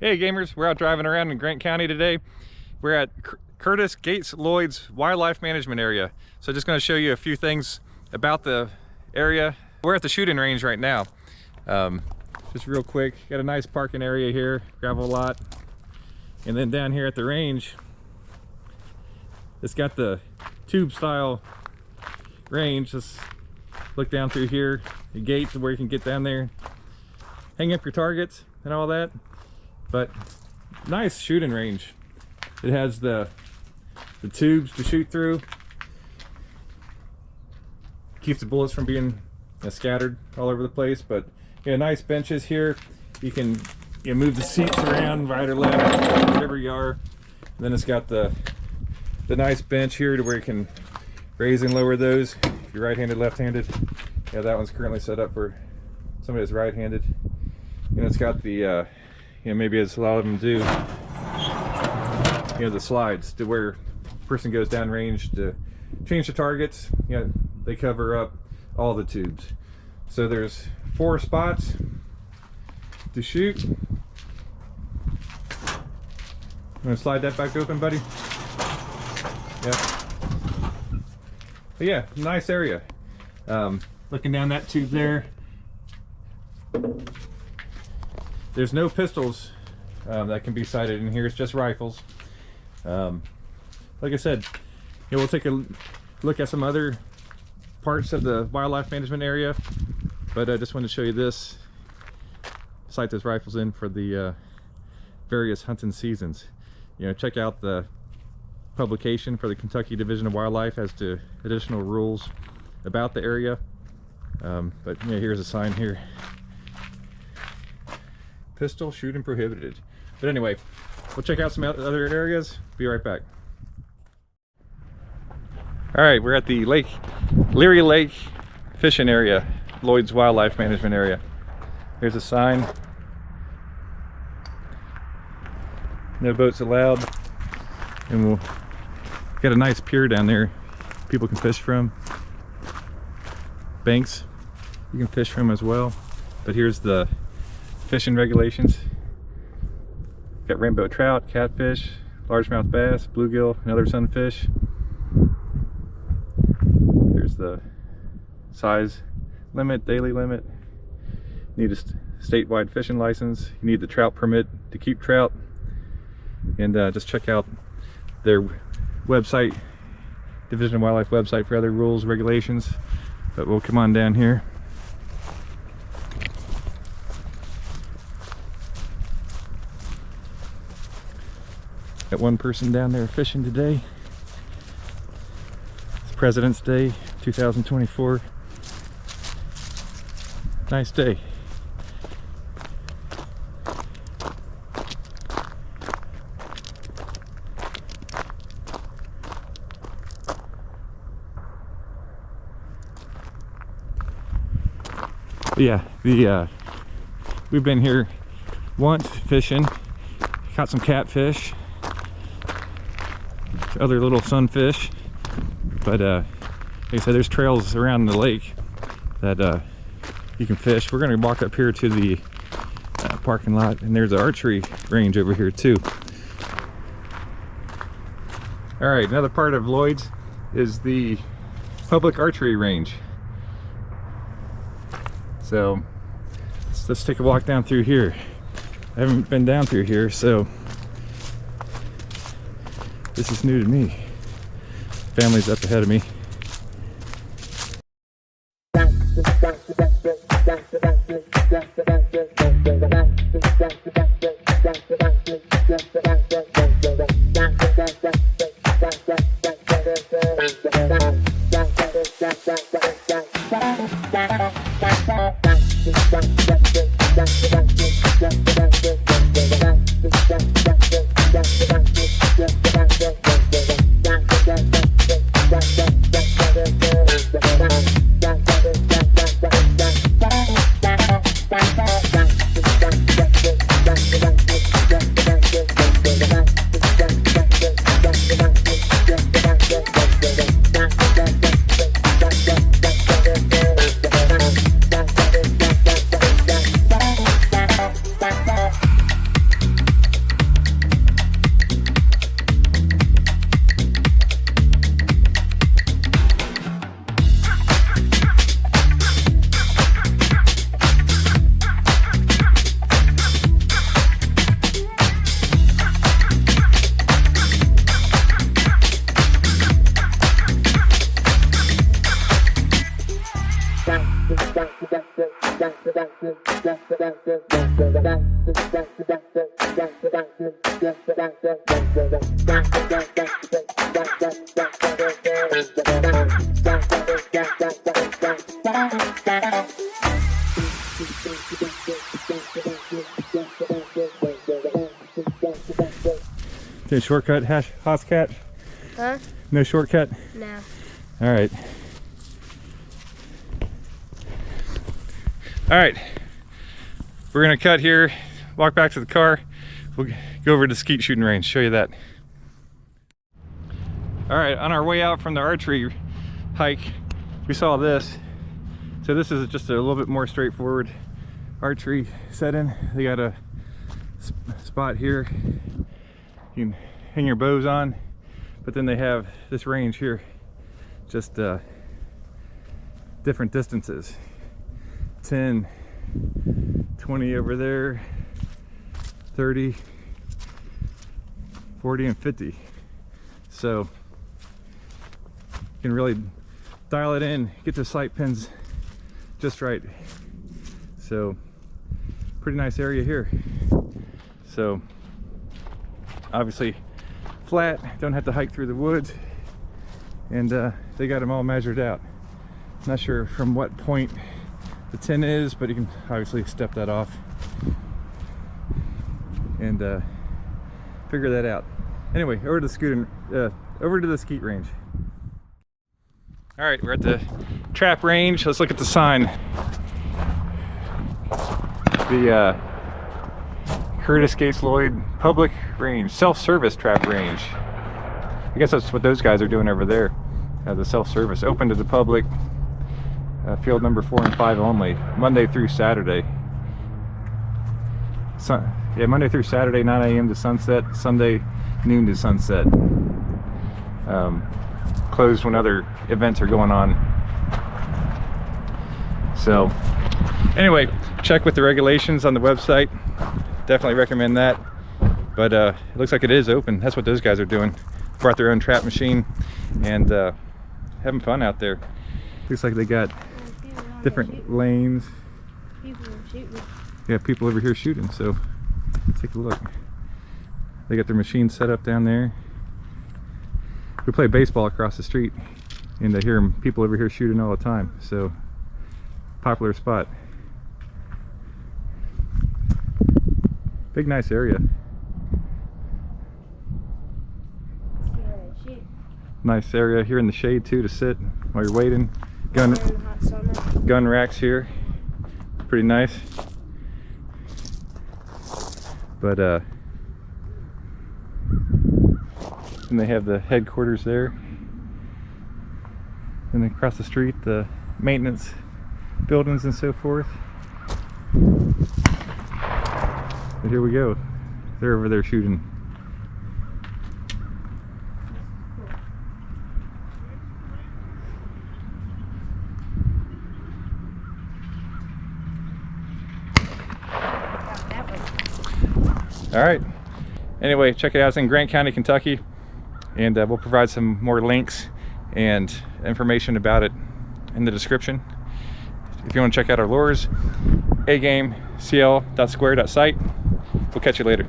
Hey gamers, we're out driving around in Grant County today. We're at Curtis Gates Lloyd's Wildlife Management Area. So just going to show you a few things about the area. We're at the shooting range right now. Just real quick, got a nice parking area here, gravel lot. And then down here at the range, it's got the tube style range. Just look down through here, the gate to where you can get down there, hang up your targets and all that. But nice shooting range. It has the tubes to shoot through. Keeps the bullets from being scattered all over the place. But nice benches here. You can move the seats around right or left, whatever you are. And then it's got the nice bench here to where you can raise and lower those. If you're right-handed, left-handed. Yeah, that one's currently set up for somebody that's right-handed. And it's got the maybe as a lot of them do, the slides to where a person goes down range to change the targets. They cover up all the tubes. So there's 4 spots to shoot. I'm gonna slide that back open, buddy. But yeah, nice area. Looking down that tube there, there's no pistols that can be sighted in here. It's just rifles. Like I said, we'll take a look at some other parts of the wildlife management area, but I just wanted to show you this. Sight those rifles in for the various hunting seasons. Check out the publication for the Kentucky Division of Wildlife as to additional rules about the area. But here's a sign here. Pistol shooting prohibited. But anyway, we'll check out some other areas. Be right back. All right, we're at the Leary Lake fishing area, Lloyd's Wildlife Management Area. There's a sign. No boats allowed. And we'll got a nice pier down there people can fish from. Banks you can fish from as well. But here's the fishing regulations. Got rainbow trout, catfish, largemouth bass, bluegill, and other sunfish. There's the size limit, daily limit. You need a statewide fishing license. You need the trout permit to keep trout. And just check out their website, Division of Wildlife website, for other rules, regulations. But we'll come on down here. Got one person down there fishing today. It's President's Day 2024. Nice day. Yeah, we've been here once fishing, caught some catfish, other little sunfish, but like I said, there's trails around the lake that you can fish. We're gonna walk up here to the parking lot, and there's an archery range over here too. All right, another part of Lloyd's is the public archery range. So let's take a walk down through here. I haven't been down through here, so this is new to me. Family's up ahead of me. Okay, shortcut, Hoscat? Huh? No shortcut? No. All right. All right. We're gonna cut here, walk back to the car. We'll go over to the Skeet shooting range, show you that. All right, on our way out from the archery hike, we saw this. So this is just a little bit more straightforward archery setting. They got a spot here you can hang your bows on, but then they have this range here, just different distances, 10, 20 over there, 30, 40, and 50. So you can really dial it in, get the sight pins just right. So pretty nice area here. So obviously flat, don't have to hike through the woods, and they got them all measured out. Not sure from what point the 10 is, but you can obviously step that off and figure that out. Anyway, over to the Skeet range. All right, we're at the trap range. Let's look at the sign. The Curtis Gates Lloyd public range, self-service trap range. I guess that's what those guys are doing over there. The self-service, open to the public. Field number 4 and 5 only, Monday through Saturday. Yeah, Monday through Saturday, 9 a.m. to sunset. Sunday, noon to sunset. Closed when other events are going on. So, anyway, check with the regulations on the website. Definitely recommend that. But it looks like it is open. That's what those guys are doing. Brought their own trap machine and having fun out there. Looks like they got different lanes. People are shooting. Yeah, people over here shooting. So let's take a look. They got their machine set up down there. We play baseball across the street, and I hear people over here shooting all the time. So popular spot. Big nice area. Nice area here in the shade too to sit while you're waiting. Gun racks here, pretty nice. But and they have the headquarters there, and then across the street the maintenance buildings and so forth. But here we go. They're over there shooting. All right. Anyway, check it out. It's in Grant County, Kentucky, and we'll provide some more links and information about it in the description. If you want to check out our lures, agame.cl.square.site. We'll catch you later.